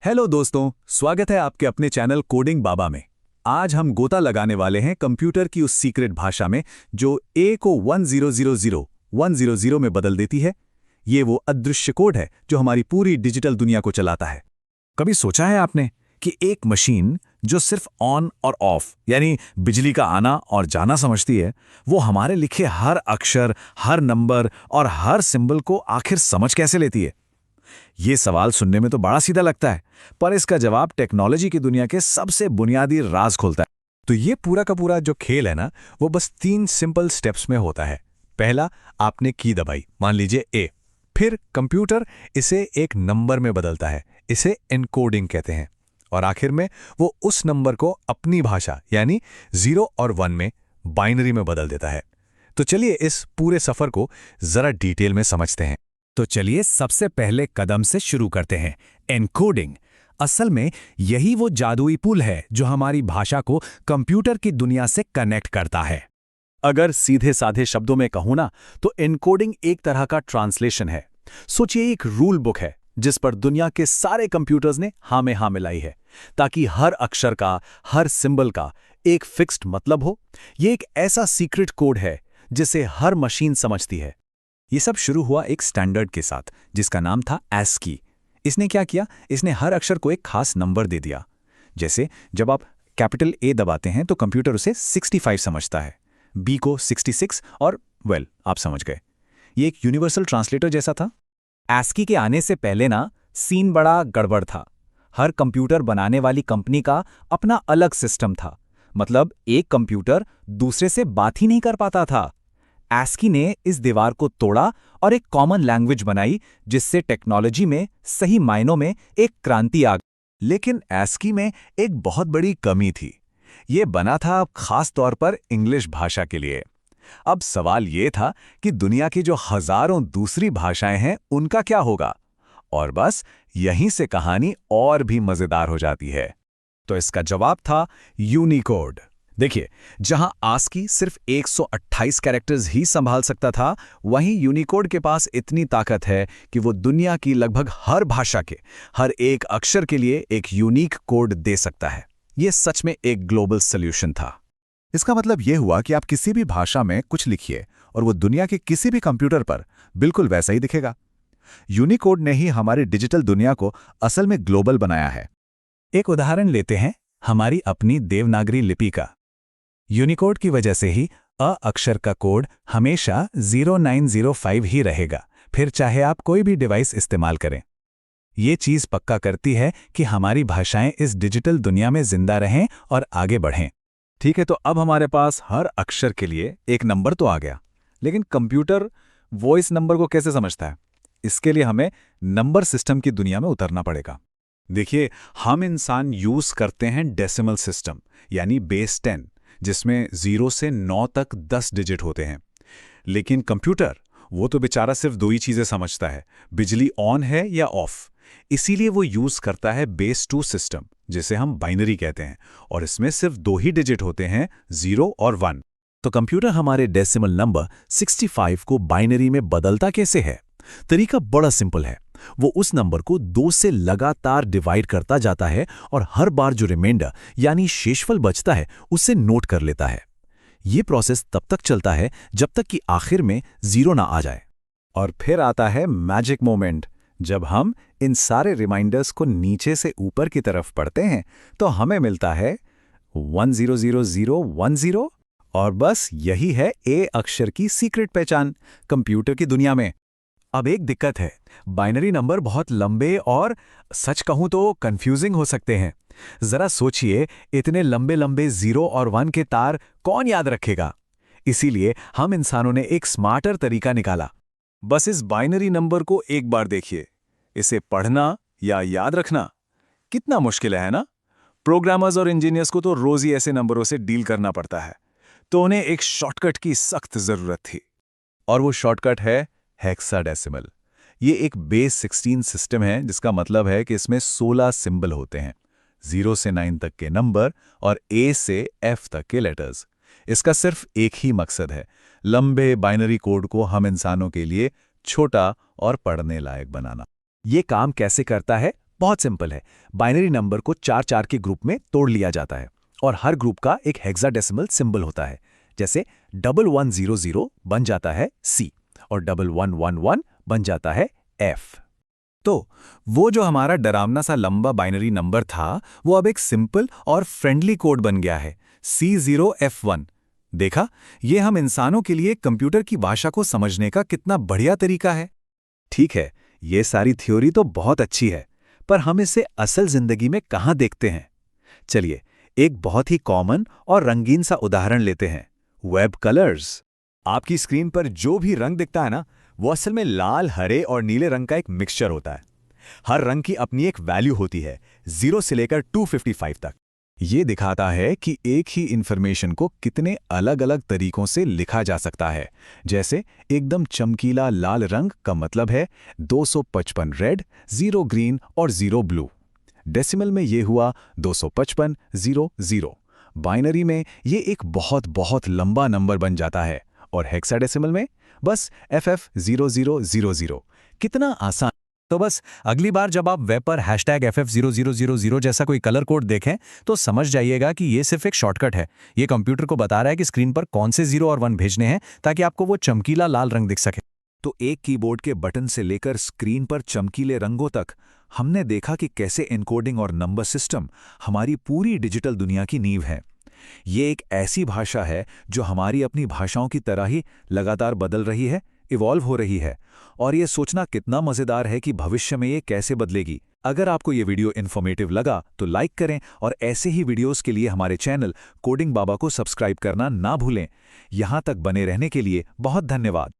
Hello दोस्तों, स्वागत है आपके अपने चैनल कोडिंग बाबा में। आज हम गोता लगाने वाले हैं कंप्यूटर की उस सीक्रेट भाषा में जो ए को 1000 में बदल देती है। ये वो अदृश्य कोड है जो हमारी पूरी डिजिटल दुनिया को चलाता है। कभी सोचा है आपने कि एक मशीन जो सिर्फ ऑन और ऑफ यानी बिजली का आना और जाना समझती है, वो हमारे लिखे हर अक्षर, हर नंबर और हर सिंबल को आखिर समझ कैसे लेती है? ये सवाल सुनने में तो बड़ा सीधा लगता है, पर इसका जवाब टेक्नोलॉजी की दुनिया के सबसे बुनियादी राज खोलता है। तो ये पूरा का पूरा जो खेल है ना, वो बस 3 सिंपल स्टेप्स में होता है। पहला, आपने की दबाई, मान लीजिए ए। फिर कंप्यूटर इसे एक नंबर में बदलता है, इसे एनकोडिंग कहते हैं। और आखिर में वो उस नंबर को अपनी भाषा यानी 0 और 1 में बाइनरी में बदल देता है। तो चलिए इस पूरे सफर को जरा डिटेल में समझते हैं। तो चलिए सबसे पहले कदम से शुरू करते हैं, एनकोडिंग। असल में यही वो जादुई पुल है जो हमारी भाषा को कंप्यूटर की दुनिया से कनेक्ट करता है। अगर सीधे साधे शब्दों में कहूं ना, तो एनकोडिंग एक तरह का ट्रांसलेशन है। सोचिए एक रूल बुक है जिस पर दुनिया के सारे कंप्यूटर्स ने हाँ में हाँ मिलाई है, ताकि हर अक्षर का, हर सिंबल का एक फिक्स्ड मतलब हो। ये एक ऐसा सीक्रेट कोड है जिसे हर मशीन समझती है। ये सब शुरू हुआ एक स्टैंडर्ड के साथ जिसका नाम था ASCII। इसने क्या किया? इसने हर अक्षर को एक खास नंबर दे दिया। जैसे जब आप कैपिटल A दबाते हैं तो कंप्यूटर उसे 65 समझता है, B को 66 और आप समझ गए। ये एक यूनिवर्सल ट्रांसलेटर जैसा था। ASCII के आने से पहले ना सीन बड़ा गड़बड़ था। हर कंप्यूटर बनाने वाली कंपनी का अपना अलग सिस्टम था। मतलब एक कंप्यूटर दूसरे से बात ही नहीं कर पाता था। ASCII ने इस दीवार को तोड़ा और एक कॉमन लैंग्वेज बनाई, जिससे टेक्नोलॉजी में सही मायनों में एक क्रांति आ गई। लेकिन ASCII में एक बहुत बड़ी कमी थी। ये बना था खास तौर पर इंग्लिश भाषा के लिए। अब सवाल ये था कि दुनिया की जो हजारों दूसरी भाषाएं हैं, उनका क्या होगा? और बस यहीं से कहानी और भी मजेदार हो जाती है। तो इसका जवाब था यूनिकोड। देखिए, जहां ASCII सिर्फ 128 कैरेक्टर्स ही संभाल सकता था, वहीं यूनिकोड के पास इतनी ताकत है कि वो दुनिया की लगभग हर भाषा के हर एक अक्षर के लिए एक यूनिक कोड दे सकता है। ये सच में एक ग्लोबल सॉल्यूशन था। इसका मतलब ये हुआ कि आप किसी भी भाषा में कुछ लिखिए और वो दुनिया के किसी भी कंप्यूटर पर बिल्कुल वैसा ही दिखेगा। यूनिकोड ने ही हमारी डिजिटल दुनिया को असल में ग्लोबल बनाया है। एक उदाहरण लेते हैं, हमारी अपनी देवनागरी लिपि का। यूनिकोड की वजह से ही अ अक्षर का कोड हमेशा 0905 ही रहेगा, फिर चाहे आप कोई भी डिवाइस इस्तेमाल करें। ये चीज़ पक्का करती है कि हमारी भाषाएं इस डिजिटल दुनिया में जिंदा रहें और आगे बढ़ें। ठीक है, तो अब हमारे पास हर अक्षर के लिए एक नंबर तो आ गया, लेकिन कंप्यूटर वो इस नंबर को कैसे समझता है? इसके लिए हमें नंबर सिस्टम की दुनिया में उतरना पड़ेगा। देखिए, हम इंसान यूज करते हैं डेसिमल सिस्टम यानी बेस 10, जिसमें 0 से 9 तक 10 डिजिट होते हैं। लेकिन कंप्यूटर, वो तो बेचारा सिर्फ 2 ही चीजें समझता है, बिजली ऑन है या ऑफ। इसीलिए वो यूज करता है बेस 2 सिस्टम, जिसे हम बाइनरी कहते हैं, और इसमें सिर्फ 2 ही डिजिट होते हैं, 0 और 1। तो कंप्यूटर हमारे डेसिमल नंबर 65 को बाइनरी में बदलता कैसे है? तरीका बड़ा सिंपल है। वो उस नंबर को 2 से लगातार डिवाइड करता जाता है और हर बार जो रिमाइंडर यानी शेषफल बचता है, उसे नोट कर लेता है। ये प्रोसेस तब तक चलता है जब तक कि आखिर में 0 ना आ जाए। और फिर आता है मैजिक मोमेंट। जब हम इन सारे रिमाइंडर्स को नीचे से ऊपर की तरफ पढ़ते हैं, तो हमें मिलता है 100010। और बस यही है ए अक्षर की सीक्रेट पहचान कंप्यूटर की दुनिया में। अब एक दिक्कत है, बाइनरी नंबर बहुत लंबे और सच कहूं तो कंफ्यूजिंग हो सकते हैं। जरा सोचिए, इतने लंबे लंबे 0 और 1 के तार कौन याद रखेगा? इसीलिए हम इंसानों ने एक स्मार्टर तरीका निकाला। बस इस बाइनरी नंबर को एक बार देखिए। इसे पढ़ना या याद रखना कितना मुश्किल है ना? प्रोग्रामर्स और इंजीनियर्स को तो रोज ही ऐसे नंबरों से डील करना पड़ता है, तो उन्हें एक शॉर्टकट की सख्त जरूरत थी। और वो शॉर्टकट है हेक्साडेसिमल। ये एक बेस 16 सिस्टम है, जिसका मतलब है कि इसमें 16 सिंबल होते हैं, 0 से 9 तक के नंबर और A से F तक के लेटर्स। इसका सिर्फ एक ही मकसद है, लंबे बाइनरी कोड को हम इंसानों के लिए छोटा और पढ़ने लायक बनाना। ये काम कैसे करता है, बहुत सिंपल है। बाइनरी नंबर को 4-4 के ग्रुप में तोड़ लिया जाता है और हर ग्रुप का एक हेक्साडेसिमल सिंबल होता है। जैसे 1100 बन जाता है C और 1111 बन जाता है F। तो वो जो हमारा डरावना सा लंबा बाइनरी नंबर था, वो अब एक सिंपल और फ्रेंडली कोड बन गया है, C0F1। देखा, ये हम इंसानों के लिए कंप्यूटर की भाषा को समझने का कितना बढ़िया तरीका है। ठीक है, ये सारी थ्योरी तो बहुत अच्छी है, पर हम इसे असल जिंदगी में कहाँ देखते हैं? चलिए, एक बहुत ही कॉमन और रंगीन सा उदाहरण लेते हैं, वेब कलर्स। आपकी स्क्रीन पर जो भी रंग दिखता है ना, वो असल में लाल, हरे और नीले रंग का एक मिक्सचर होता है। हर रंग की अपनी एक वैल्यू होती है, 0 से लेकर 255 तक। ये दिखाता है कि एक ही इंफॉर्मेशन को कितने अलग अलग तरीकों से लिखा जा सकता है। जैसे एकदम चमकीला लाल रंग का मतलब है 255 रेड, 0 ग्रीन और 0 ब्लू। डेसिमल में ये हुआ 255-0-0। बाइनरी में ये एक बहुत बहुत लंबा नंबर बन जाता है और हेक्साडेसिमल में बस FF0000। कितना आसान। तो बस अगली बार जब आप वेब पर #FF0000 जैसा कोई कलर कोड देखें तो समझ जाइएगा कि ये सिर्फ एक शॉर्टकट है। ये कंप्यूटर को बता रहा है कि स्क्रीन पर कौन से 0 और 1 भेजने हैं ताकि आपको वो चमकीला लाल रंग दिख सके। तो एक कीबोर्ड के बटन से लेकर स्क्रीन पर चमकीले रंगों तक हमने देखा कि कैसे एन्कोडिंग और नंबर सिस्टम हमारी पूरी डिजिटल दुनिया की नींव है। ये एक ऐसी भाषा है जो हमारी अपनी भाषाओं की तरह ही लगातार बदल रही है, इवॉल्व हो रही है, और ये सोचना कितना मज़ेदार है कि भविष्य में ये कैसे बदलेगी। अगर आपको ये वीडियो इन्फॉर्मेटिव लगा तो लाइक करें और ऐसे ही वीडियोस के लिए हमारे चैनल कोडिंग बाबा को सब्सक्राइब करना ना भूलें। यहाँ तक बने रहने के लिए बहुत धन्यवाद।